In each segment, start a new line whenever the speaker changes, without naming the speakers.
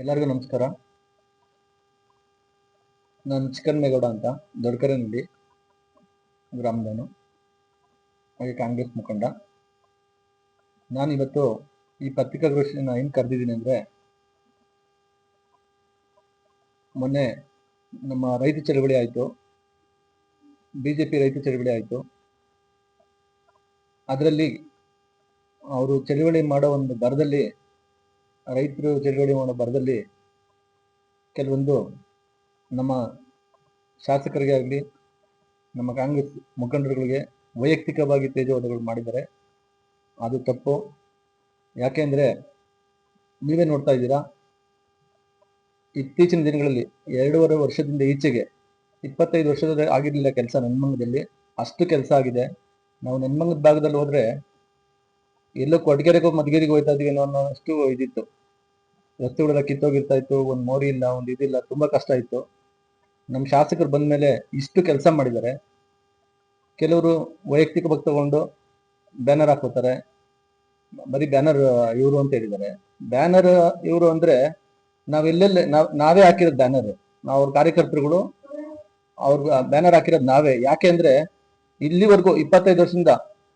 ಎಲ್ಲರಿಗೂ ನಮಸ್ಕಾರ. ನಾನು ಚಿಕನ್ ಮೇಗೌಡ ಅಂತ ದೊಡ್ಡಕರನಹಳ್ಳಿ ಗ್ರಾಮದವನು, ಹಾಗೆ ಕಾಂಗ್ರೆಸ್ ಮುಖಂಡ. ನಾನಿವತ್ತು ಈ ಪತ್ರಿಕಾಗೋಷ್ಠಿನ ಏನು ಕರೆದಿದ್ದೀನಿ ಅಂದರೆ, ಮೊನ್ನೆ ನಮ್ಮ ರೈತ ಚಳವಳಿ ಆಯಿತು, BJP ರೈತ ಚಳವಳಿ ಆಯಿತು. ಅದರಲ್ಲಿ ಅವರು ಚಳವಳಿ ಮಾಡೋ ಒಂದು ಬರದಲ್ಲಿ, ರೈತರು ಚಳವಳಿ ಮಾಡೋ ಬರದಲ್ಲಿ ಕೆಲವೊಂದು ನಮ್ಮ ಶಾಸಕರಿಗೆ ಆಗಲಿ ನಮ್ಮ ಕಾಂಗ್ರೆಸ್ ಮುಖಂಡರುಗಳಿಗೆ ವೈಯಕ್ತಿಕವಾಗಿ ತೇಜೋವಧೆಗಳು ಮಾಡಿದ್ದಾರೆ. ಅದು ತಪ್ಪು. ಯಾಕೆಂದರೆ ನೀವೇ ನೋಡ್ತಾ ಇದ್ದೀರಾ, ಇತ್ತೀಚಿನ ದಿನಗಳಲ್ಲಿ 2.5 ವರ್ಷದಿಂದ ಈಚೆಗೆ 25 ವರ್ಷದ ಆಗಿರಲಿಲ್ಲ ಕೆಲಸ ನೆನ್ಮಂಗದಲ್ಲಿ, ಅಷ್ಟು ಕೆಲಸ ಆಗಿದೆ. ನಾವು ನೆನ್ಮಂಗದ ಭಾಗದಲ್ಲಿ ಹೋದ್ರೆ ಎಲ್ಲೋ ಕೊಡಗೆರೆಗೋ ಮಧುಗಿರಿಗೂ ಹೋಗ್ತಾ ಇದೀವಿ ಅನ್ನೋಷ್ಟು ಇದಿತ್ತು. ರಸ್ತೆಗಳೆಲ್ಲ ಕಿತ್ತೋಗಿರ್ತಾ ಇತ್ತು, ಒಂದು ಮೋರಿ ಇಲ್ಲ, ಒಂದು ಇದಿಲ್ಲ, ತುಂಬಾ ಕಷ್ಟ ಇತ್ತು. ನಮ್ಮ ಶಾಸಕರು ಬಂದ ಮೇಲೆ ಇಷ್ಟು ಕೆಲಸ ಮಾಡಿದ್ದಾರೆ. ಕೆಲವರು ವೈಯಕ್ತಿಕವಾಗಿ ತಗೊಂಡು ಬ್ಯಾನರ್ ಹಾಕೋತಾರೆ, ಬರೀ ಬ್ಯಾನರ್ ಇವರು ಅಂತ ಹೇಳಿದ್ದಾರೆ. ಬ್ಯಾನರ್ ಇವರು ಅಂದ್ರೆ ನಾವೇ ಹಾಕಿರೋದು ಬ್ಯಾನರ್, ನಾವು ಅವ್ರ ಕಾರ್ಯಕರ್ತರುಗಳು ಅವ್ರ ಬ್ಯಾನರ್ ಹಾಕಿರೋದು ನಾವೇ. ಯಾಕೆ ಅಂದ್ರೆ ಇಲ್ಲಿವರೆಗೂ 25 ವರ್ಷದಿಂದ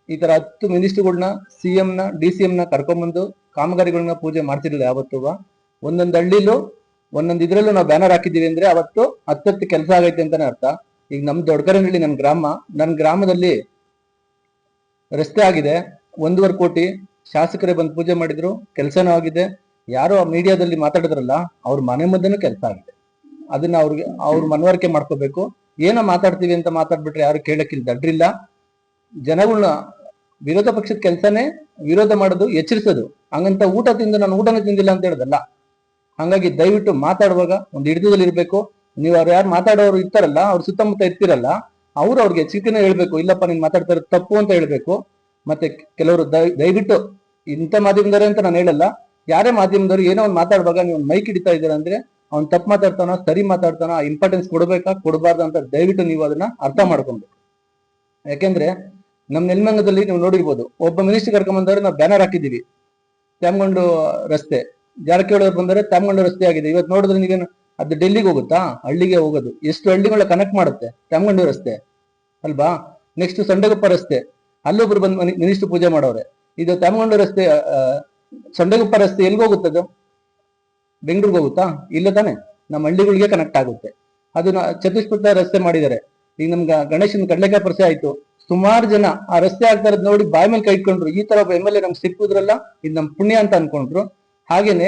ಈ ತರ 10 ಮಿನಿಸ್ಟರ್ಗಳನ್ನ, CM-ನ DCM ನ ಕರ್ಕೊಂಡ್ಬಂದು ಕಾಮಗಾರಿಗಳನ್ನ ಪೂಜೆ ಮಾಡ್ತಿರ್ಲಿಲ್ಲ ಯಾವತ್ತೂ. ಒಂದೊಂದು ಹಳ್ಳಿಲೂ ಒಂದೊಂದು ಇದ್ರಲ್ಲೂ ನಾವು ಬ್ಯಾನರ್ ಹಾಕಿದೀವಿ ಅಂದ್ರೆ ಅವತ್ತು 10 ಕೆಲಸ ಆಗೈತೆ ಅಂತಾನೆ ಅರ್ಥ. ಈಗ ನಮ್ ದೊಡ್ಡಕರನಹಳ್ಳಿ ನನ್ನ ಗ್ರಾಮದಲ್ಲಿ ರಸ್ತೆ ಆಗಿದೆ, 1.5 ಕೋಟಿ. ಶಾಸಕರೇ ಬಂದು ಪೂಜೆ ಮಾಡಿದ್ರು, ಕೆಲಸನೂ ಆಗಿದೆ. ಯಾರೋ ಮೀಡಿಯಾದಲ್ಲಿ ಮಾತಾಡಿದ್ರಲ್ಲ, ಅವ್ರ ಮನೆ ಮಧ್ಯನೂ ಕೆಲಸ ಆಗಿದೆ. ಅದನ್ನ ಅವ್ರ ಮನವರಿಕೆ ಮಾಡ್ಕೋಬೇಕು. ಏನೋ ಮಾತಾಡ್ತೀವಿ ಅಂತ ಮಾತಾಡ್ಬಿಟ್ರೆ ಯಾರು ಕೇಳಕ್ಕಿಲ್ಲ, ದಡ್ರಿಲ್ಲ. ಜನಗಳನ್ನ ವಿರೋಧ ಪಕ್ಷದ ಕೆಲಸನೇ ವಿರೋಧ ಮಾಡೋದು, ಎಚ್ಚರಿಸೋದು. ಹಂಗಂತ ಊಟ ತಿಂದು ನಾನು ಊಟನೇ ತಿಂದಿಲ್ಲ ಅಂತ ಹೇಳೋದಲ್ಲ. ಹಂಗಾಗಿ ದಯವಿಟ್ಟು ಮಾತಾಡುವಾಗ ಒಂದು ಹಿಡಿತದಲ್ಲಿ ಇರ್ಬೇಕು. ನೀವು ಅವ್ರು ಯಾರು ಮಾತಾಡೋರು ಇರ್ತಾರಲ್ಲ, ಅವ್ರ ಸುತ್ತಮುತ್ತ ಇರ್ತಿರಲ್ಲ, ಅವ್ರಿಗೆ ಎಚ್ಚರಿಕೆನ ಹೇಳ್ಬೇಕು, ಇಲ್ಲಪ್ಪ ನೀನ್ ಮಾತಾಡ್ತಾ ಇರೋದು ತಪ್ಪು ಅಂತ ಹೇಳ್ಬೇಕು. ಮತ್ತೆ ಕೆಲವರು ದಯವಿಟ್ಟು ಇಂಥ ಮಾಧ್ಯಮದವರೇ ಅಂತ ನಾನು ಹೇಳಲ್ಲ, ಯಾರೇ ಮಾಧ್ಯಮದವರು ಏನೋ ಒಂದು ಮಾತಾಡುವಾಗ ನೀವು ಮೈಕ್ ಹಿಡಿತಾ ಇದ್ದೀರಾ ಅಂದ್ರೆ ಅವ್ನು ತಪ್ಪು ಮಾತಾಡ್ತಾನೋ ಸರಿ ಮಾತಾಡ್ತಾನೋ, ಇಂಪಾರ್ಟೆನ್ಸ್ ಕೊಡ್ಬೇಕಾ ಕೊಡಬಾರ್ದು ಅಂತ ದಯವಿಟ್ಟು ನೀವು ಅದನ್ನ ಅರ್ಥ ಮಾಡ್ಕೊಬೇಕು. ಯಾಕೆಂದ್ರೆ ನಮ್ ನೆಲಮಂಗಲದಲ್ಲಿ ನೀವು ನೋಡಿರ್ಬೋದು, ಒಬ್ಬ ಮಿನಿಸ್ಟರ್ ಕರ್ಕೊಂಡ್ಬಂದವ್ರೆ ನಾವು ಬ್ಯಾನರ್ ಹಾಕಿದೀವಿ. ತ್ಯಾಮಗೊಂಡು ರಸ್ತೆ, ಜಾರಕಿಹೊಳಿ ಅವ್ರು ಬಂದರೆ ತ್ಯಾಮಗೊಂಡು ರಸ್ತೆ ಆಗಿದೆ. ಇವತ್ತು ನೋಡಿದ್ರೆ ನೀವೇನು ಅದು ಡೆಲ್ಲಿಗೆ ಹೋಗುತ್ತಾ? ಹಳ್ಳಿಗೆ ಹೋಗೋದು. ಎಷ್ಟು ಹಳ್ಳಿಗಳ ಕನೆಕ್ಟ್ ಮಾಡುತ್ತೆ ತ್ಯಾಮಗೊಂಡು ರಸ್ತೆ ಅಲ್ವಾ? ನೆಕ್ಸ್ಟ್ ಸಂಡಗಪ್ಪ ರಸ್ತೆ, ಅಲ್ಲೊಬ್ರು ಬಂದು ಮಿನಿಸ್ಟರ್ ಪೂಜೆ ಮಾಡೋರೆ. ಇದು ತ್ಯಾಮಗೊಂಡು ರಸ್ತೆ, ಸಂಡಗಪ್ಪ ರಸ್ತೆ ಎಲ್ಗೆ ಹೋಗುತ್ತದು? ಬೆಂಗಳೂರಿಗೆ ಹೋಗುತ್ತಾ? ಇಲ್ಲ ತಾನೆ, ನಮ್ಮ ಹಳ್ಳಿಗಳಿಗೆ ಕನೆಕ್ಟ್ ಆಗುತ್ತೆ. ಅದನ್ನ ಚತುಷ್ಪಥ ರಸ್ತೆ ಮಾಡಿದ್ದಾರೆ. ಈಗ ನಮ್ಗೆ ಗಣೇಶನ್ ಕಡ್ಲೆಕಾಯಿ ಪರಿಚಯ ಆಯ್ತು, ಸುಮಾರು ಜನ ಆ ರಸ್ತೆ ಆಗ್ತಾ ಇರೋದ್ ನೋಡಿ ಬಾಯಿ ಮೇಲೆ ಕೈ ಇಟ್ಕೊಂಡ್ರು. ಈ ತರ ಒಬ್ಬ MLA ನಮ್ಗೆ ಸಿಕ್ಕುದ್ರಲ್ಲ, ಇದು ನಮ್ ಪುಣ್ಯ ಅಂತ ಅನ್ಕೊಂಡ್ರು. ಹಾಗೇನೆ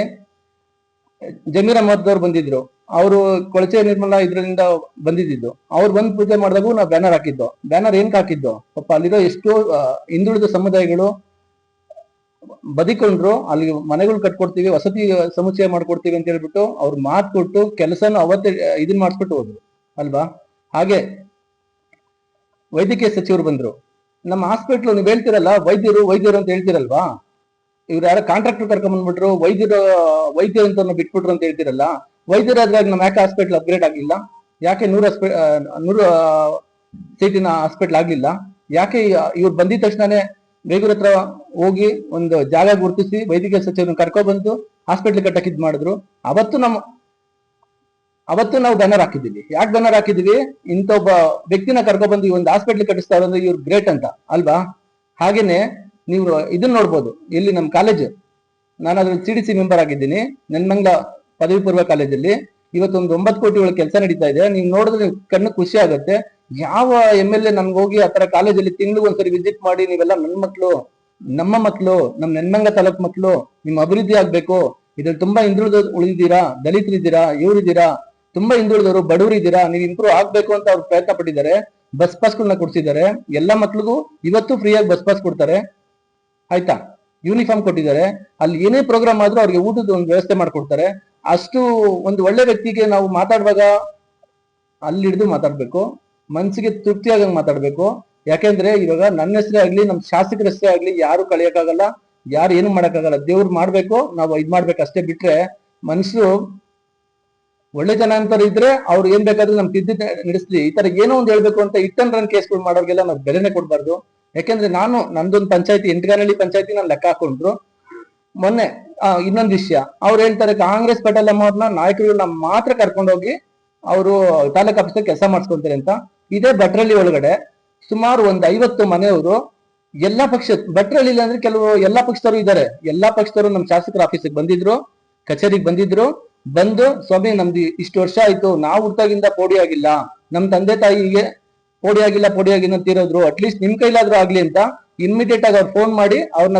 ಜಮೀರ್ ಅಹಮದ್ ಅವ್ರು ಬಂದಿದ್ರು, ಅವರು ಕೊಳಚೆ ನಿರ್ಮಲಾ ಇದ್ರಿಂದ ಬಂದಿದ್ದು. ಅವ್ರು ಬಂದು ಪೂಜೆ ಮಾಡಿದಾಗೂ ನಾವು ಬ್ಯಾನರ್ ಹಾಕಿದ್ದು. ಬ್ಯಾನರ್ ಏನ್ಕ್ ಹಾಕಿದ್ದು? ಪಾಪ ಅಲ್ಲಿರೋ ಎಷ್ಟೋ ಹಿಂದುಳಿದ ಸಮುದಾಯಗಳು ಬದಿಕೊಂಡ್ರು, ಅಲ್ಲಿ ಮನೆಗಳು ಕಟ್ಕೊಡ್ತೀವಿ, ವಸತಿ ಸಮುಚ್ಚಯ ಮಾಡ್ಕೊಡ್ತೀವಿ ಅಂತ ಹೇಳ್ಬಿಟ್ಟು ಅವ್ರು ಮಾತು ಕೊಟ್ಟು ಕೆಲಸನ ಅವತ್ತೇ ಇದನ್ ಮಾಡಿಸ್ಬಿಟ್ಟು ಹೋದ್ರು ಅಲ್ವಾ? ಹಾಗೆ ವೈದ್ಯಕೀಯ ಸಚಿವರು ಬಂದ್ರು. ನಮ್ಮ ಹಾಸ್ಪಿಟ್ಲು ನೀವು ಹೇಳ್ತಿರಲ್ಲ, ವೈದ್ಯರು ಅಂತ ಹೇಳ್ತಿರಲ್ವಾ? ಇವ್ರು ಯಾರೋ ಕಾಂಟ್ರಾಕ್ಟರ್ ಕರ್ಕೊಂಡ್ಬಂದ್ಬಿಟ್ರು, ವೈದ್ಯರು ಅಂತ ಬಿಟ್ಬಿಟ್ರು ಅಂತ ಹೇಳ್ತಿರಲ್ಲ. ವೈದ್ಯರಾದ್ರಾಗ ನಮ್ಮ ಯಾಕೆ ಹಾಸ್ಪಿಟ್ಲ್ ಅಪ್ಗ್ರೇಡ್ ಆಗ್ಲಿಲ್ಲ? ಯಾಕೆ 100 ಸೀಟಿನ ಹಾಸ್ಪಿಟ್ಲ್ ಆಗ್ಲಿಲ್ಲ? ಯಾಕೆ ಇವ್ರು ಬಂದಿದ ತಕ್ಷಣನೇ ಬೇಗೂರ್ ಹತ್ರ ಹೋಗಿ ಒಂದು ಜಾಗ ಗುರುತಿಸಿ ವೈದ್ಯಕೀಯ ಸಚಿವರನ್ನ ಕರ್ಕೊಬಂದು ಹಾಸ್ಪಿಟ್ಲ್ ಕಟ್ಟಕ್ಕೆ ಇದ್ ಮಾಡಿದ್ರು? ಅವತ್ತು ನಾವು ಬ್ಯಾನರ್ ಹಾಕಿದ್ದೀವಿ. ಯಾಕೆ ಬ್ಯಾನರ್ ಹಾಕಿದೀವಿ? ಇಂಥ ಒಬ್ಬ ವ್ಯಕ್ತಿನ ಕರ್ಕೊಬಂದು ಈ ಒಂದು ಹಾಸ್ಪಿಟ್ಲ್ ಕಟ್ಟಿಸ್ತಾರೆ ಅಂದ್ರೆ ಇವ್ರು ಗ್ರೇಟ್ ಅಂತ ಅಲ್ವಾ? ಹಾಗೇನೆ ನೀವು ಇದನ್ನ ನೋಡ್ಬೋದು, ಇಲ್ಲಿ ನಮ್ಮ ಕಾಲೇಜ್, ನಾನು ಅದ್ರಲ್ಲಿ CDC ಮೆಂಬರ್ ಆಗಿದ್ದೀನಿ, ನೆನ್ಮಂಗ್ಲ ಪದವಿ ಪೂರ್ವ ಕಾಲೇಜಲ್ಲಿ. ಇವತ್ತೊಂದು 9 ಕೋಟಿ ಒಳಗೆ ಕೆಲಸ ನಡೀತಾ ಇದೆ. ನೀವು ನೋಡಿದ್ರೆ ಕಣ್ಣು ಖುಷಿ ಆಗುತ್ತೆ. ಯಾವ MLA ನಮ್ಗೆ ಹೋಗಿ ಆತರ ಕಾಲೇಜಲ್ಲಿ ತಿಂಗ್ಳಿಗೆ ಒಂದ್ಸರಿ ವಿಸಿಟ್ ಮಾಡಿ, ನೀವೆಲ್ಲ ನಮ್ಮ ಮಕ್ಕಳು, ನಮ್ಮ ನೆನ್ಮಂಗ ತಾಲೂಕ್ ಮಕ್ಕಳು, ನಿಮ್ ಅಭಿವೃದ್ಧಿ ಆಗ್ಬೇಕು, ಇದ್ರಲ್ಲಿ ತುಂಬಾ ಉಳಿದಿದ್ದೀರಾ, ದಲಿತರಿದ್ದೀರಾ, ಇವರಿದ್ದೀರಾ, ತುಂಬಾ ಹಿಂದುಳಿದವರು, ಬಡವರು ಇದ್ದೀರಾ, ನೀವು ಇಂಪ್ರೂವ್ ಆಗ್ಬೇಕು ಅಂತ ಅವ್ರು ಪ್ರಯತ್ನ ಪಟ್ಟಿದ್ದಾರೆ. ಬಸ್ ಪಾಸ್ಗಳನ್ನ ಕೊಡ್ಸಿದ್ದಾರೆ ಎಲ್ಲಾ ಮಕ್ಳಿಗೂ. ಇವತ್ತು ಫ್ರೀಯಾಗಿ ಬಸ್ ಪಾಸ್ ಕೊಡ್ತಾರೆ, ಆಯ್ತಾ? ಯೂನಿಫಾರ್ಮ್ ಕೊಟ್ಟಿದ್ದಾರೆ. ಅಲ್ಲಿ ಏನೇ ಪ್ರೋಗ್ರಾಮ್ ಆದ್ರೂ ಅವ್ರಿಗೆ ಊಟದ ಒಂದು ವ್ಯವಸ್ಥೆ ಮಾಡ್ಕೊಡ್ತಾರೆ. ಅಷ್ಟು ಒಂದು ಒಳ್ಳೆ ವ್ಯಕ್ತಿಗೆ ನಾವು ಮಾತಾಡುವಾಗ ಅಲ್ಲಿ ಹಿಡಿದು ಮಾತಾಡ್ಬೇಕು, ಮನ್ಸಿಗೆ ತೃಪ್ತಿಯಾಗಂಗ್ ಮಾತಾಡ್ಬೇಕು. ಯಾಕೆಂದ್ರೆ ಇವಾಗ ನನ್ನ ಹೆಸರೇ ಆಗ್ಲಿ, ನಮ್ ಶಾಸಕರ ಹೆಸರೇ ಆಗ್ಲಿ, ಯಾರು ಕಳಿಯಕ್ಕಾಗಲ್ಲ, ಯಾರು ಏನು ಮಾಡಕ್ಕಾಗಲ್ಲ. ದೇವ್ರು ಮಾಡ್ಬೇಕು, ನಾವು ಇದ್ ಮಾಡ್ಬೇಕು ಅಷ್ಟೇ. ಬಿಟ್ರೆ ಮನುಷ್ಯರು ಒಳ್ಳೆ ಜನ ಅಂತ ಇದ್ರೆ ಅವ್ರು ಏನ್ ಬೇಕಾದ್ರೂ ನಮ್ ತಿದ್ದಿ ನಡೆಸ್ಲಿ. ಈ ತರ ಏನೋ ಒಂದ್ ಹೇಳ್ಬೇಕು ಅಂತ ರನ್ ಕೇಸ್ಗಳು ಮಾಡೋರ್ಗೆಲ್ಲ ನಾವು ಬೆಲೆನೆ ಕೊಡ್ಬಾರ್ದು. ಯಾಕೆಂದ್ರೆ ನಂದೊಂದು ಪಂಚಾಯತಿ, ಎಂಟಗಾನಹಳ್ಳಿ ಪಂಚಾಯತಿ ನಾನು ಲೆಕ್ಕ ಹಾಕೊಂಡ್ರು, ಮೊನ್ನೆ ಇನ್ನೊಂದು ವಿಷಯ, ಅವ್ರು ಹೇಳ್ತಾರೆ ಕಾಂಗ್ರೆಸ್ ಪೇಟೆಲ್ ಅವ್ರನ್ನ ನಾಯಕರುಗಳನ್ನ ಮಾತ್ರ ಕರ್ಕೊಂಡೋಗಿ ಅವರು ತಾಲೂಕ್ ಆಫೀಸ್ ಕೆಲಸ ಮಾಡಿಸ್ಕೊಂತಾರೆ ಅಂತ. ಇದೇ ಭಟ್ರಳ್ಳಿ ಒಳಗಡೆ ಸುಮಾರು ಒಂದು 50 ಮನೆಯವರು ಎಲ್ಲಾ ಪಕ್ಷ, ಭಟ್ರಳ್ಳಿ ಅಂದ್ರೆ ಕೆಲವು ಎಲ್ಲಾ ಪಕ್ಷದವರು ಇದ್ದಾರೆ, ಎಲ್ಲಾ ಪಕ್ಷದವರು ನಮ್ಮ ಶಾಸಕರ ಆಫೀಸಿಗೆ ಬಂದಿದ್ರು, ಕಚೇರಿಗೆ ಬಂದಿದ್ರು. ಬಂದು ಸ್ವಾಮಿ ನಮ್ದು ಇಷ್ಟು ವರ್ಷ ಆಯ್ತು, ನಾವು ಹುಟ್ಟಾಗಿಂದ ಪೋಡಿ ಆಗಿಲ್ಲ, ನಮ್ ತಂದೆ ತಾಯಿಗೆ ಪೋಡಿ ಆಗಿಲ್ಲ ಅಂತಿರೋದ್ರು, ಅಟ್ಲೀಸ್ಟ್ ನಿಮ್ ಕೈಲಾದ್ರೂ ಆಗ್ಲಿ ಅಂತ ಇಮಿಡಿಯೇಟ್ ಆಗಿ ಅವ್ರು ಫೋನ್ ಮಾಡಿ ಅವ್ರನ್ನ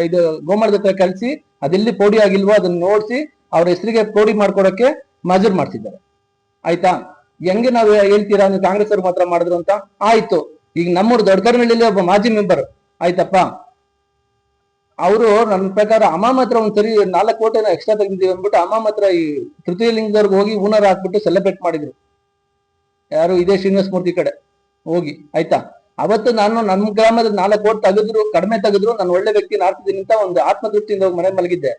ಇದು ಗೋಮಾಳದ ಹತ್ರ ಕಳಿಸಿ ಅದೆಲ್ಲಿ ಪೋಡಿ ಆಗಿಲ್ವೋ ಅದನ್ನ ನೋಡಿಸಿ ಅವ್ರ ಹೆಸರಿಗೆ ಪೋಡಿ ಮಾಡ್ಕೊಡಕ್ಕೆ ಮಾಜೂರ್ ಮಾಡ್ತಿದ್ದಾರೆ. ಆಯ್ತಾ? ಹೆಂಗೆ ನಾವು ಹೇಳ್ತೀರಾ ನೀವು ಕಾಂಗ್ರೆಸ್ ಅವ್ರು ಮಾತ್ರ ಮಾಡಿದ್ರು ಅಂತ? ಆಯ್ತು, ಈಗ ನಮ್ಮೂರು ದೊಡ್ಡಕರ್ನಹಳ್ಳಿಲಿ ಒಬ್ಬ ಮಾಜಿ ಮೆಂಬರ್ ಆಯ್ತಪ್ಪ, ಅವರು ನನ್ನ ಪ್ರಕಾರ ಅಮಾಮ್ ಹತ್ರ ಒಂದ್ಸರಿ 4 ಕೋಟಿ ಎಕ್ಸ್ಟ್ರಾ ತೆಗಿದೀವಿ ಅಂದ್ಬಿಟ್ಟು ಅಮಾಮ್ ಹತ್ರ ಈ ತೃತೀಯ ಲಿಂಗದವ್ರಿಗೆ ಹೋಗಿ ಹೂನಾರ ಹಾಕ್ಬಿಟ್ಟು ಸೆಲೆಬ್ರೇಟ್ ಮಾಡಿದ್ರು. ಯಾರು ಇದೇ ಶ್ರೀನಿವಾಸ ಮೂರ್ತಿ ಕಡೆ ಹೋಗಿ. ಆಯ್ತಾ? ಅವತ್ತು ನಾನು ನಮ್ಮ ಗ್ರಾಮದ 4 ಕೋಟಿ ತೆಗೆದ್ರು, ಕಡಿಮೆ ತೆಗೆದ್ರು, ನಾನು ಒಳ್ಳೆ ವ್ಯಕ್ತಿ ನಾಡ್ತಿದ್ದೀನಿ ಅಂತ ಒಂದು ಆತ್ಮತೃಪ್ತಿಯಿಂದ ಹೋಗಿ ಮನೆ ಮಲಗಿದ್ದೆ.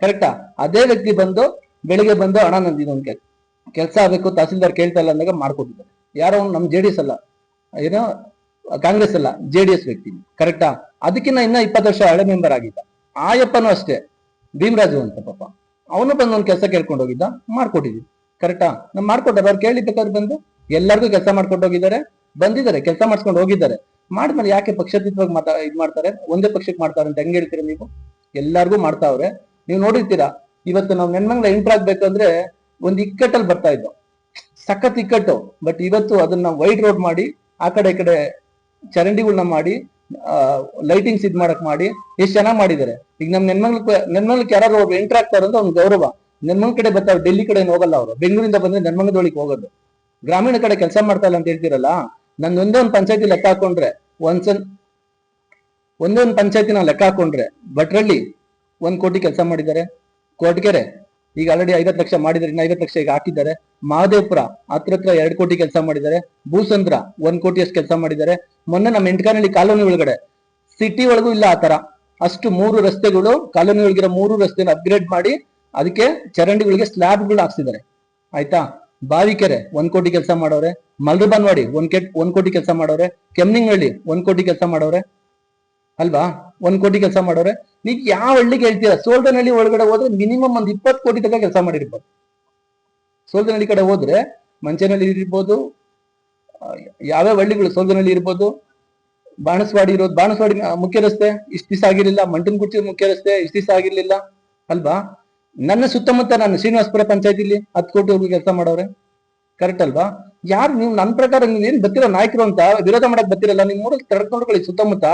ಕರೆಕ್ಟಾ? ಅದೇ ವ್ಯಕ್ತಿ ಬಂದು ಬೆಳಿಗ್ಗೆ ಬಂದು ಹಣ ನಂದಿದೊಂದು ಕೆಲಸ ಆಗ್ಬೇಕು ತಹಸೀಲ್ದಾರ್ ಕೇಳ್ತಾ ಇಲ್ಲ ಅಂದಾಗ ಮಾಡ್ಕೊಟ್ಟಿದ್ದಾರೆ. ಯಾರೋ ನಮ್ JDS ಅಲ್ಲ, ಏನೋ ಕಾಂಗ್ರೆಸ್ ಅಲ್ಲ, JDS ವ್ಯಕ್ತಿ. ಕರೆಕ್ಟಾ? ಅದಕ್ಕಿಂತ ಇನ್ನ 20 ವರ್ಷ ಹಳೆ ಮೆಂಬರ್ ಆಗಿದ್ದ. ಆಯಪ್ಪನೂ ಅಷ್ಟೇ, ಭೀಮರಾಜು ಅಂತ ಪಾಪ, ಅವನು ಬಂದು ಒಂದು ಕೆಲಸ ಕೇಳ್ಕೊಂಡು ಹೋಗಿದ್ದ, ಮಾಡ್ಕೊಟ್ಟಿದ್ವಿ. ಕರೆಕ್ಟಾ? ನಮ್ ಮಾಡ್ಕೊಟ್ಟಾರೆ, ಅವ್ರು ಕೇಳಿಬೇಕಾದ್ರೆ ಬಂದು ಎಲ್ಲರಿಗೂ ಕೆಲಸ ಮಾಡ್ಕೊಂಡು ಹೋಗಿದ್ದಾರೆ, ಬಂದಿದ್ದಾರೆ, ಕೆಲಸ ಮಾಡ್ಸ್ಕೊಂಡು ಹೋಗಿದ್ದಾರೆ. ಮಾಡಿದ್ಮೇಲೆ ಯಾಕೆ ಪಕ್ಷಾತೀತವಾಗಿ ಇದ್ ಮಾಡ್ತಾರೆ, ಒಂದೇ ಪಕ್ಷಕ್ಕೆ ಮಾಡ್ತಾರೆ ಅಂತ ಹೆಂಗ್ ಹೇಳ್ತೀರಾ ನೀವು? ಎಲ್ಲಾರ್ಗು ಮಾಡ್ತಾವ್ರೆ. ನೀವು ನೋಡಿರ್ತೀರಾ, ಇವತ್ತು ನಾವು ನೆನ್ಮಂಗ್ಲ ಎಂಟರ್ ಆಗ್ಬೇಕಂದ್ರೆ ಒಂದು ಇಕ್ಕಟ್ಟಲ್ಲಿ ಬರ್ತಾ ಇದ್ದೋ, ಸಖತ್ ಇಕ್ಕಟ್ಟು. ಬಟ್ ಇವತ್ತು ಅದನ್ನ ವೈಡ್ ರೋಡ್ ಮಾಡಿ ಆ ಕಡೆ ಈ ಕಡೆ ಚರಂಡಿಗಳನ್ನ ಮಾಡಿ ಲೈಟಿಂಗ್ಸ್ ಇದ್ ಮಾಡಕ್ ಮಾಡಿ ಎಷ್ಟು ಚೆನ್ನಾಗಿ ಮಾಡಿದ್ದಾರೆ. ಈಗ ನಮ್ ನೆನ್ಮಂಗ್ಲಕ್ಕೆ ಯಾರು ಒಬ್ರು ಎಂಟರ್ ಆಗ್ತಾರೆ ಅಂತ ಒಂದು ಗೌರವ. ನೆನ್ಮಂಗ್ ಕಡೆ ಬರ್ತಾರೆ, ಡೆಲ್ಲಿ ಕಡೆ ಹೋಗಲ್ಲ ಅವರು, ಬೆಂಗಳೂರಿಂದ ಬಂದ್ರೆ ನೆನ್ಮಂಗದೊಳಗೆ ಹೋಗೋದು. ಗ್ರಾಮೀಣ ಕಡೆ ಕೆಲಸ ಮಾಡ್ತಾ ಇಲ್ಲ ಅಂತ ಹೇಳ್ತಿರಲ್ಲ, ನಂದು ಒಂದೇ ಒಂದು ಪಂಚಾಯತಿ ಲೆಕ್ಕ ಹಾಕೊಂಡ್ರೆ ಒಂದೇ ಒಂದು ಪಂಚಾಯತಿ ನಾವು ಲೆಕ್ಕ ಹಾಕೊಂಡ್ರೆ ಭಟ್ರಳ್ಳಿ 1 ಕೋಟಿ ಕೆಲಸ ಮಾಡಿದ್ದಾರೆ, ಕೊಟ್ಗೆರೆ ಈಗ ಆಲ್ರೆಡಿ 50 ಲಕ್ಷ ಮಾಡಿದ್ದಾರೆ, ಇನ್ನ 50 ಲಕ್ಷ ಈಗ ಹಾಕಿದ್ದಾರೆ, ಮಹದೇವಪುರ ಹತ್ರ 2 ಕೋಟಿ ಕೆಲಸ ಮಾಡಿದ್ದಾರೆ, ಭೂಸಂದ್ರ 1 ಕೋಟಿ ಅಷ್ಟು ಕೆಲಸ ಮಾಡಿದ್ದಾರೆ. ಮೊನ್ನೆ ನಮ್ಮ ಎಂಟಕನಹಳ್ಳಿ ಕಾಲೋನಿ ಒಳಗಡೆ ಸಿಟಿ ಒಳಗೂ ಇಲ್ಲ ಆ ತರ, ಅಷ್ಟು 3 ರಸ್ತೆಗಳು ಕಾಲೋನಿ ಒಳಗಿರೋ 3 ರಸ್ತೆನ ಅಪ್ಗ್ರೇಡ್ ಮಾಡಿ ಅದಕ್ಕೆ ಚರಂಡಿಗಳಿಗೆ ಸ್ಲ್ಯಾಬ್ಗಳು ಹಾಕ್ಸಿದ್ದಾರೆ. ಆಯ್ತಾ? ಬಾವಿಕೆರೆ 1 ಕೋಟಿ ಕೆಲಸ ಮಾಡವ್ರೆ, ಮಲ್ರಬಾನ್ವಾಡಿ 1 ಕೋಟಿ ಕೆಲಸ ಮಾಡವ್ರೆ, ಕೆಮ್ನಿಂಗಹಳ್ಳಿ 1 ಕೋಟಿ ಕೆಲಸ ಮಾಡವ್ರೆ ಅಲ್ವಾ, 1 ಕೋಟಿ ಕೆಲಸ ಮಾಡವ್ರೆ. ಈಗ ಯಾವ ಹಳ್ಳಿಗೆ ಹೇಳ್ತೀರಾ? ಸೋಲ್ದನಹಳ್ಳಿ ಒಳಗಡೆ ಹೋದ್ರೆ ಮಿನಿಮಮ್ ಒಂದು 20 ಕೋಟಿ ತನಕ ಕೆಲಸ ಮಾಡಿರ್ಬೋದು. ಸೋಲ್ದನಹಳ್ಳಿ ಕಡೆ ಹೋದ್ರೆ ಮಂಚನಹಳ್ಳಿ ಇರ್ಬೋದು, ಯಾವ್ಯಾವ ಹಳ್ಳಿಗಳು, ಸೋಲ್ದನಹಳ್ಳಿ ಇರ್ಬೋದು, ಬಾಣಸ್ವಾಡಿ ಇರೋದು, ಬಾಣಸ್ವಾಡಿ ಮುಖ್ಯ ರಸ್ತೆ ಇಷ್ಟು ದಿವಸ ಆಗಿರ್ಲಿಲ್ಲ, ಮಂಟನಗುಚ್ಚಿ ಮುಖ್ಯ ರಸ್ತೆ ಇಷ್ಟು ದಿವಸ ಆಗಿರ್ಲಿಲ್ಲ ಅಲ್ವಾ. ನನ್ನ ಸುತ್ತಮುತ್ತ ನಾನು ಶ್ರೀನಿವಾಸಪುರ ಪಂಚಾಯತಿಲಿ 10 ಕೋಟಿವರೆಗೂ ಕೆಲಸ ಮಾಡವ್ರೆ. ಕರೆಕ್ಟ್ ಅಲ್ವಾ? ಯಾರು ನೀವು ನನ್ನ ಪ್ರಕಾರ ನೀವು ಏನ್ ಬರ್ತಿರೋ ನಾಯಕರು ಅಂತ ವಿರೋಧ ಮಾಡಕ್ ಬರ್ತಿರಲ್ಲ, ನಿಮ್ ಊರಲ್ಲಿ ತಡ್ಕೊಂಡ್ಕೊಳ್ಳಿ. ಸುತ್ತಮುತ್ತ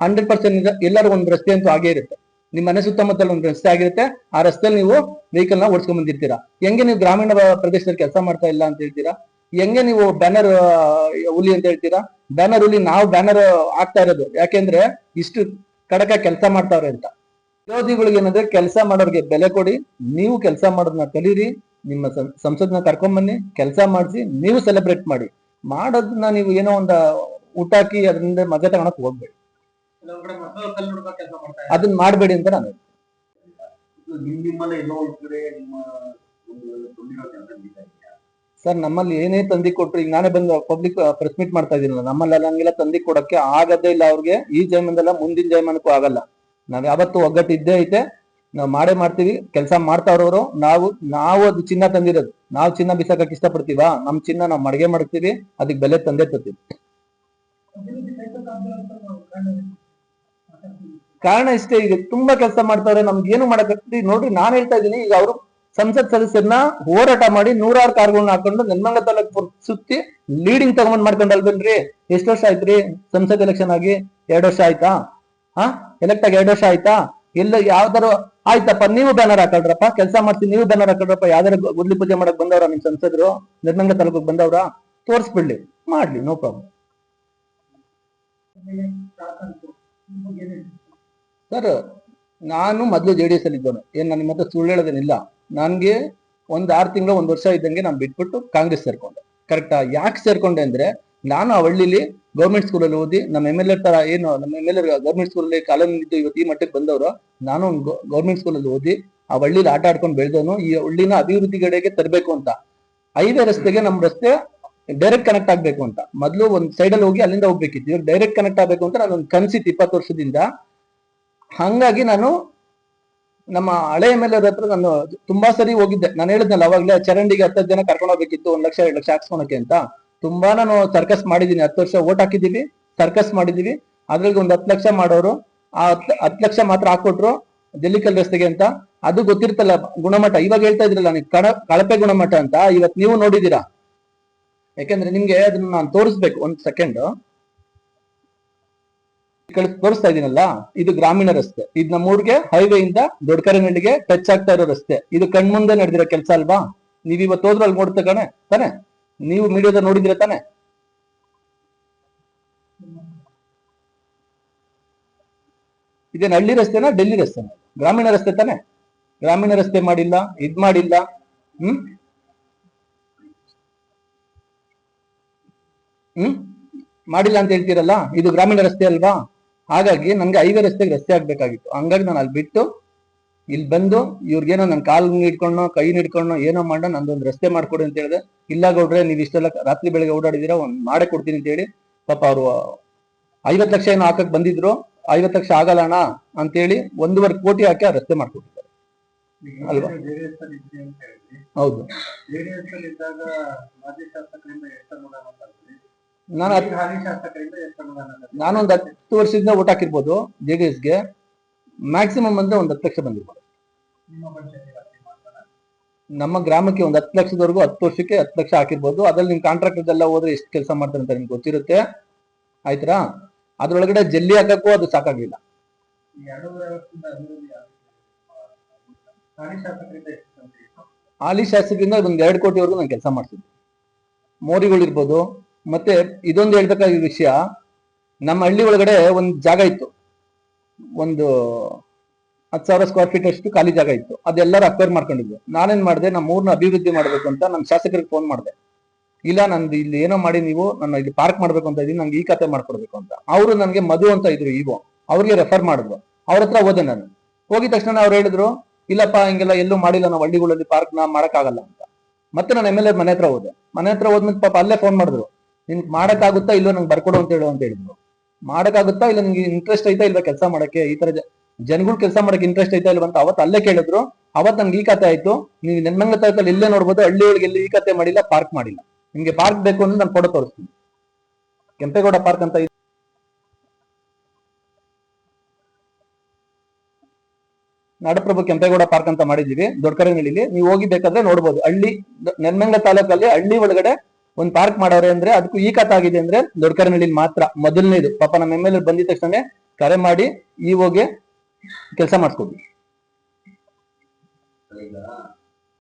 100% ಎಲ್ಲರೂ ಒಂದು ರಸ್ತೆ ಅಂತೂ ಆಗೇ ಇರುತ್ತೆ. ನಿಮ್ ಮನೆ ಸುತ್ತಮುತ್ತಲು ಒಂದು ರಸ್ತೆ ಆಗಿರುತ್ತೆ, ಆ ರಸ್ತೆಯಲ್ಲಿ ನೀವು ವೆಹಿಕಲ್ ನ ಓಡಿಸ್ಕೊಂಡ್ ಬಂದಿರ್ತೀರಾ. ಹೆಂಗೆ ನೀವು ಗ್ರಾಮೀಣ ಪ್ರದೇಶದಲ್ಲಿ ಕೆಲಸ ಮಾಡ್ತಾ ಇಲ್ಲ ಅಂತ ಹೇಳ್ತೀರಾ? ಹೆಂಗೆ ನೀವು ಬ್ಯಾನರ್ ಹುಲಿ ಅಂತ ಹೇಳ್ತೀರಾ? ಬ್ಯಾನರ್ ಹುಲಿ ನಾವು ಬ್ಯಾನರ್ ಆಗ್ತಾ ಇರೋದು ಯಾಕೆಂದ್ರೆ ಇಷ್ಟು ಕಡಕ ಕೆಲಸ ಮಾಡ್ತಾವ್ರೆ ಅಂತ. ವಿರೋಧಿಗಳಿಗೆ ಏನಂದ್ರೆ ಕೆಲಸ ಮಾಡೋರಿಗೆ ಬೆಲೆ ಕೊಡಿ, ನೀವು ಕೆಲಸ ಮಾಡೋದನ್ನ ಕಲೀರಿ, ನಿಮ್ಮ ಸಂಸದನ್ನ ಕರ್ಕೊಂಡ್ ಬನ್ನಿ, ಕೆಲಸ ಮಾಡಿಸಿ, ನೀವು ಸೆಲೆಬ್ರೇಟ್ ಮಾಡಿ. ಮಾಡೋದನ್ನ ನೀವು ಏನೋ ಒಂದು ಊಟಾಕಿ ಅದರಿಂದ ಮಜಾ ತಗೊಳಕ್ ಹೋಗ್ಬೇಡಿ, ಅದನ್ನ ಮಾಡ್ಬೇಡಿ ಅಂತ ನಾನು. ಸರ್ ನಮ್ಮಲ್ಲಿ ಏನೇ ತಂದಿ ಕೊಟ್ರು, ಈಗ ನಾನೇ ಬಂದು ಪಬ್ಲಿಕ್ ಪ್ರೆಸ್ ಮೀಟ್ ಮಾಡ್ತಾ ಇದೀನಲ್ಲ, ನಮ್ಮಲ್ಲಿ ಹಂಗೆಲ್ಲ ತಂದಿ ಕೊಡಕ್ಕೆ ಆಗದೇ ಇಲ್ಲ ಅವ್ರಿಗೆ. ಈ ಜಯಮಾನದಲ್ಲ, ಮುಂದಿನ ಜಯಮಾನಕ್ಕೂ ಆಗಲ್ಲ. ನಾವ್ ಯಾವತ್ತು ಒಗ್ಗಟ್ಟು ಇದ್ದೇ ಐತೆ, ನಾವು ಮಾಡೇ ಮಾಡ್ತೀವಿ. ಕೆಲಸ ಮಾಡ್ತಾವ್ರವ್ರು, ನಾವು ಅದು ಚಿನ್ನ ತಂದಿರೋದು, ನಾವು ಚಿನ್ನ ಬಿಸಾಕಕ್ ಇಷ್ಟಪಡ್ತೀವಾ? ನಮ್ ಚಿನ್ನ ನಾವು ಮಡಿಗೆ ಮಾಡ್ತೀವಿ, ಅದಕ್ಕೆ ಬೆಲೆ ತಂದೆ ತರ್ತೀವಿ. ಕಾರಣ ಇಷ್ಟೇ, ಈಗ ತುಂಬಾ ಕೆಲಸ ಮಾಡ್ತಾರೆ, ನಮ್ಗೆ ಏನು ಮಾಡಕ್ ನೋಡ್ರಿ. ನಾನ್ ಹೇಳ್ತಾ ಇದ್ದೀನಿ, ಈಗ ಅವರು ಸಂಸತ್ ಸದಸ್ಯರನ್ನ ಹೋರಾಟ ಮಾಡಿ 100 ಕಾರ್ಗಳನ್ನ ಹಾಕೊಂಡು ನೆನ್ಮಂಗ ತಾಲೂಕು ಸುತ್ತಿ ಲೀಡಿಂಗ್ ತಗೊಂಡ್ ಮಾಡ್ಕೊಂಡಲ್ವೇನ್ರಿ? ಎಷ್ಟು ವರ್ಷ ಆಯ್ತ್ರಿ ಸಂಸತ್ ಎಲೆಕ್ಷನ್ ಆಗಿ? 2 ವರ್ಷ ಆಯ್ತಾ? ಎಲೆಕ್ಟ್ ಆಗಿ 2 ವರ್ಷ ಆಯ್ತಾ? ಎಲ್ಲ ಯಾವ್ದಾರು ಆಯ್ತಪ್ಪ, ನೀವು ಬ್ಯಾನರ್ ಹಾಕೊಳ್ರಪ್ಪ, ಕೆಲಸ ಮಾಡ್ತೀನಿ, ನೀವು ಬ್ಯಾನರ್ ಹಾಕೊಳ್ರಪ್ಪ. ಯಾವ್ದಾರು ಗುಡ್ಲಿ ಪೂಜೆ ಮಾಡಕ್ ಬಂದವ್ರ ನಿಮ್ ಸಂಸದರು? ನೆನ್ಮಂಗ ತಾಲೂಕಿಗೆ ಬಂದವ್ರ? ತೋರ್ಸ್ಬಿಡ್ಲಿ, ಮಾಡ್ಲಿ, ನೋ ಪ್ರಾಬ್ಲಮ್. ಸರ್ ನಾನು ಮೊದಲು JDS ಅಲ್ಲಿ ಇದ್ದವನು, ಏನ್ ನಾನು ನಿಮ್ಮ ಹತ್ರ ಸುಳ್ಳು ಹೇಳೋದೇನಿಲ್ಲ. ನನ್ಗೆ 6 ತಿಂಗಳು 1 ವರ್ಷ ಇದ್ದಂಗೆ ನಾನು ಬಿಟ್ಬಿಟ್ಟು ಕಾಂಗ್ರೆಸ್ ಸೇರ್ಕೊಂಡೆ. ಕರೆಕ್ಟಾ? ಯಾಕೆ ಸೇರ್ಕೊಂಡೆ ಅಂದ್ರೆ, ನಾನು ಆ ಹಳ್ಳಿಲಿ ಗೌರ್ಮೆಂಟ್ ಸ್ಕೂಲಲ್ಲಿ ಓದಿ, ನಮ್ಮ MLA ತರ ಏನು, ನಮ್ಮ MLA ಗೌರ್ಮೆಂಟ್ ಸ್ಕೂಲಲ್ಲಿ ಕಾಲೋನಿ ಇದ್ದು ಇವತ್ತು ಈ ಮಟ್ಟಕ್ಕೆ ಬಂದವರು. ನಾನು ಗೌರ್ಮೆಂಟ್ ಸ್ಕೂಲಲ್ಲಿ ಓದಿ ಆ ಹಳ್ಳಿಲಿ ಆಟ ಆಡ್ಕೊಂಡು ಬೆಳೆದವನು. ಈ ಹಳ್ಳಿನ ಅಭಿವೃದ್ಧಿ ಕಡೆಗೆ ತರಬೇಕು ಅಂತ, ಹೈವೇ ರಸ್ತೆಗೆ ನಮ್ಮ ರಸ್ತೆ ಡೈರೆಕ್ಟ್ ಕನೆಕ್ಟ್ ಆಗ್ಬೇಕು ಅಂತ, ಮೊದಲು ಒಂದು ಸೈಡಲ್ಲಿ ಹೋಗಿ ಅಲ್ಲಿಂದ ಹೋಗ್ಬೇಕಿತ್ತು, ಇವಾಗ ಡೈರೆಕ್ಟ್ ಕನೆಕ್ಟ್ ಆಗ್ಬೇಕು ಅಂತ ನಾನು ಒಂದು ಕನ್ಸಿತ್ತು 20 ವರ್ಷದಿಂದ. ಹಂಗಾಗಿ ನಾನು ನಮ್ಮ ಹಳೆ ಎಮ್.ಎಲ್.ಎ ಹತ್ರ ನಾನು ತುಂಬಾ ಸರಿ ಹೋಗಿದ್ದೆ. ನಾನು ಹೇಳಿದ್ನಲ್ಲ ಅವಾಗ್ಲೇ, ಚರಂಡಿಗೆ 10 ಜನ ಕರ್ಕೊಂಡು ಹೋಗ್ಬೇಕಿತ್ತು, 1 ಲಕ್ಷ 2 ಲಕ್ಷ ಹಾಕ್ಸ್ಕೊಳಕ್ಕೆ ಅಂತ. ತುಂಬಾ ನಾನು ಸರ್ಕಸ್ ಮಾಡಿದೀನಿ. 10 ವರ್ಷ ಓಟ್ ಹಾಕಿದೀವಿ, ಸರ್ಕಸ್ ಮಾಡಿದೀವಿ. ಅದ್ರಲ್ಲಿ ಒಂದು 10 ಲಕ್ಷ ಮಾಡೋರು ಆ 10 ಲಕ್ಷ ಮಾತ್ರ ಹಾಕೊಟ್ರು ಜಲ್ಲಿಕಲ್ ರಸ್ತೆಗೆ ಅಂತ. ಅದು ಗೊತ್ತಿರ್ತಲ್ಲ ಗುಣಮಟ್ಟ. ಇವಾಗ ಹೇಳ್ತಾ ಇದ್ರಲ್ಲ ನೀವು ಕಳಪೆ ಗುಣಮಟ್ಟ ಅಂತ, ಇವತ್ತು ನೀವು ನೋಡಿದೀರಾ. ಯಾಕಂದ್ರೆ ನಿಮ್ಗೆ ಅದನ್ನ ನಾನು ತೋರಿಸ್ಬೇಕು. 1 ಸೆಕೆಂಡ್ ತೋರಿಸ್ತಾ ಇದೀನಲ್ಲ, ಇದು ಗ್ರಾಮೀಣ ರಸ್ತೆ. ಇದು ನಮ್ಮೂರ್ಗೆ ಹೈವೇ ಇಂದ ದೊಡ್ಡಕರನಹಳ್ಳಿಗೆ ಟಚ್ ಆಗ್ತಾ ಇರೋ ರಸ್ತೆ. ಇದು ಕಣ್ಮುಂದೆ ನಡೆದಿರೋ ಕೆಲಸ ಅಲ್ವಾ? ನೀವ್ ಇವತ್ತು ಹೋದ್ರೆ ಅಲ್ಲಿ ನೋಡ್ತಾ ತಾನೆ, ನೀವು ಮೀಡಿಯಾದ ನೋಡಿದಿರ ತಾನೆ. ಇದೇನು ಹಳ್ಳಿ ರಸ್ತೆನಾ ಡೆಲ್ಲಿ ರಸ್ತೆನಾ? ಗ್ರಾಮೀಣ ರಸ್ತೆ ತಾನೆ. ಗ್ರಾಮೀಣ ರಸ್ತೆ ಮಾಡಿಲ್ಲ, ಇದ್ ಮಾಡಿಲ್ಲ. ಹ್ಮ್ ಹ್ಮ್ ಮಾಡಿಲ್ಲ ಅಂತ ಹೇಳ್ತೀರಲ್ಲ, ಇದು ಗ್ರಾಮೀಣ ರಸ್ತೆ ಅಲ್ವಾ? ಹಾಗಾಗಿ ನನ್ಗೆ ಹೈವೇ ರಸ್ತೆಗೆ ರಸ್ತೆ ಆಗ್ಬೇಕಾಗಿತ್ತು. ಹಂಗಾಗಿ ನಾನು ಅಲ್ಲಿ ಬಿಟ್ಟು ಇಲ್ಲಿ ಬಂದು ಇವ್ರಿಗೇನೋ ನನ್ನ ಕಾಲ್ ಹಿಡ್ಕೊಂಡು ಕೈ ಹಿಡ್ಕೊಂಡು ಏನೋ ಮಾಡ ನಂದೊಂದು ರಸ್ತೆ ಮಾಡ್ಕೊಡಿ ಅಂತ ಹೇಳಿದೆ. ಇಲ್ಲ ಗೌಡ್ರೆ, ನೀವು ಇಷ್ಟೆಲ್ಲ ರಾತ್ರಿ ಬೆಳಗ್ಗೆ ಓಡಾಡಿದೀರಾ, ಒಂದ್ ಮಾಡೇ ಕೊಡ್ತೀನಿ ಅಂತ ಹೇಳಿ ಪಾಪ ಅವರು 50 ಲಕ್ಷ ಏನೋ ಹಾಕಕ್ ಬಂದಿದ್ರು. 50 ಲಕ್ಷ ಆಗಲ್ಲ ಅಣ್ಣ ಅಂತೇಳಿ 1.5 ಕೋಟಿ ಹಾಕಿ ಆ ರಸ್ತೆ ಮಾಡ್ಕೊಟ್ಟಿದ್ದಾರೆ ಅಲ್ವಾ? ಹೌದು. ನಾನೊಂದು 10 ವರ್ಷದಿಂದ ಓಟ್ ಹಾಕಿರ್ಬೋದು JDS-ಗೆ. ಮ್ಯಾಕ್ಸಿಮಮ್ ಅಂದ್ರೆ ಒಂದು 10 ಲಕ್ಷ ಬಂದಿರ್ಬೋದು. ನಮ್ಮ ಗ್ರಾಮಕ್ಕೆ ಒಂದು 10 ಲಕ್ಷದವರೆಗೂ 10 ವರ್ಷಕ್ಕೆ 10 ಲಕ್ಷ ಹಾಕಿರ್ಬೋದು. ಅದ್ರಲ್ಲಿ ನಿಮ್ ಕಾಂಟ್ರಾಕ್ಟರ್ ಎಲ್ಲ ಹೋದ್ರೆ ಎಷ್ಟು ಕೆಲಸ ಮಾಡ್ತಾರೆ ಅಂತ ನಿಮ್ಗೆ ಗೊತ್ತಿರುತ್ತೆ, ಆಯ್ತಾ? ಅದ್ರೊಳಗಡೆ ಜಲ್ಲಿ ಹಾಕಕ್ಕೂ ಅದು ಸಾಕಾಗಿಲ್ಲ. ಹಾಲಿ ಶಾಸಕರಿಂದ ಒಂದು 2 ಕೋಟಿವರೆಗೂ ನಾನು ಕೆಲಸ ಮಾಡ್ತಿದ್ದೆ. ಮೋರಿಗಳಿರ್ಬೋದು. ಮತ್ತೆ ಇದೊಂದು ಹೇಳ್ಬೇಕಾಗಿರೋ ವಿಷಯ, ನಮ್ಮ ಹಳ್ಳಿ ಒಳಗಡೆ ಒಂದು ಜಾಗ ಇತ್ತು, ಒಂದು 10,000 ಸ್ಕ್ವೇರ್ ಫೀಟ್ ಅಷ್ಟು ಖಾಲಿ ಜಾಗ ಇತ್ತು. ಅದೆಲ್ಲರೂ ಅಕ್ವೈರ್ ಮಾಡ್ಕೊಂಡಿದ್ವಿ. ನಾನೇನ್ ಮಾಡಿದೆ, ನಮ್ಮ ಊರ್ನ ಅಭಿವೃದ್ಧಿ ಮಾಡ್ಬೇಕು ಅಂತ ನಮ್ಮ ಶಾಸಕರಿಗೆ ಫೋನ್ ಮಾಡಿದೆ. ಇಲ್ಲ, ನಂದು ಇಲ್ಲಿ ಏನೋ ಮಾಡಿ ನೀವು ನನ್ನ ಇಲ್ಲಿ ಪಾರ್ಕ್ ಮಾಡ್ಬೇಕು ಅಂತ ಇದೀನಿ, ನಂಗೆ ಈ ಖಾತೆ ಮಾಡ್ಕೊಡ್ಬೇಕು ಅಂತ. ಅವರು ನನಗೆ ಮಧು ಅಂತ ಇದ್ರು ಇಗೋ, ಅವ್ರಿಗೆ ರೆಫರ್ ಮಾಡಿದ್ರು. ಅವ್ರ ಹತ್ರ ಹೋದೆ ನಾನು. ಹೋಗಿದ ತಕ್ಷಣ ಅವ್ರು ಹೇಳಿದ್ರು, ಇಲ್ಲಪ್ಪ ಹಿಂಗೆಲ್ಲ ಎಲ್ಲೂ ಮಾಡಿಲ್ಲ, ನಾವು ಹಳ್ಳಿಗಳಲ್ಲಿ ಪಾರ್ಕ್ ಮಾಡಕ್ಕಾಗಲ್ಲ ಅಂತ. ಮತ್ತೆ ನಾನು MLA ಮನೆ ಹತ್ರ ಹೋದೆ. ಮನೆ ಹತ್ರ ಹೋದ್ಮೇಲೆ ಪಾಪ ಅಲ್ಲೇ ಫೋನ್ ಮಾಡಿದ್ರು, ನಿನ್ಗೆ ಮಾಡಕ್ಕಾಗುತ್ತಾ ಇಲ್ಲೋ ನಂಗೆ ಬರ್ಕೊಡು ಅಂತ ಹೇಳು ಅಂತ ಹೇಳಿದ್ರು. ಮಾಡಕ್ಕಾಗುತ್ತಾ ಇಲ್ಲ, ನಿಮ್ಗೆ ಇಂಟ್ರೆಸ್ಟ್ ಐತಾ ಇಲ್ವಾ ಕೆಲಸ ಮಾಡಕ್ಕೆ, ಈ ತರ ಜನಗಳು ಕೆಲಸ ಮಾಡಕ್ಕೆ ಇಂಟ್ರೆಸ್ಟ್ ಐತಾ ಇಲ್ವಾ ಅಂತ ಅವತ್ತು ಅಲ್ಲೇ ಕೇಳಿದ್ರು. ಅವತ್ತು ನನ್ಗೆ ಈ ಖಾತೆ ಆಯ್ತು. ನೀವು ನೆನ್ಮಂಗ್ಲ ತಾಲೂಕಲ್ಲಿ ಇಲ್ಲೇ ನೋಡ್ಬೋದು, ಹಳ್ಳಿ ಒಳಗೆ ಎಲ್ಲಿ ಈ ಖಾತೆ ಮಾಡಿಲ್ಲ, ಪಾರ್ಕ್ ಮಾಡಿಲ್ಲ. ನಿಮ್ಗೆ ಪಾರ್ಕ್ ಬೇಕು ಅಂದ್ರೆ ನಾನು ಫೋಟೋ ತೋರಿಸ್ತೀನಿ. ಕೆಂಪೇಗೌಡ ಪಾರ್ಕ್ ಅಂತ ನಾಡಪ್ರಭು ಕೆಂಪೇಗೌಡ ಪಾರ್ಕ್ ಅಂತ ಮಾಡಿದೀವಿ ದೊಡ್ಡಕರನಹಳ್ಳಿಲಿ. ನೀವು ಹೋಗಿ ಬೇಕಾದ್ರೆ ನೋಡ್ಬೋದು. ಹಳ್ಳಿ ನೆನ್ಮಂಗ್ಲ ತಾಲೂಕಲ್ಲಿ ಹಳ್ಳಿ ಒಳಗಡೆ ಒಂದು ಪಾರ್ಕ್ ಮಾಡವ್ರೆ ಅಂದ್ರೆ ಅದಕ್ಕೂ ಈ ಖಾತೆ ಆಗಿದೆ ಅಂದ್ರೆ ದೊಡ್ಡಕರನಹಳ್ಳಿ ಮಾತ್ರ ಮೊದಲನೇದು. ಪಾಪ ನಮ್ಮ MLA ಬಂದಿದ ತಕ್ಷಣ ಕರೆ ಮಾಡಿ ಹೋಗಿ ಕೆಲಸ ಮಾಡಿಸ್ಕೊಡ್ವಿ.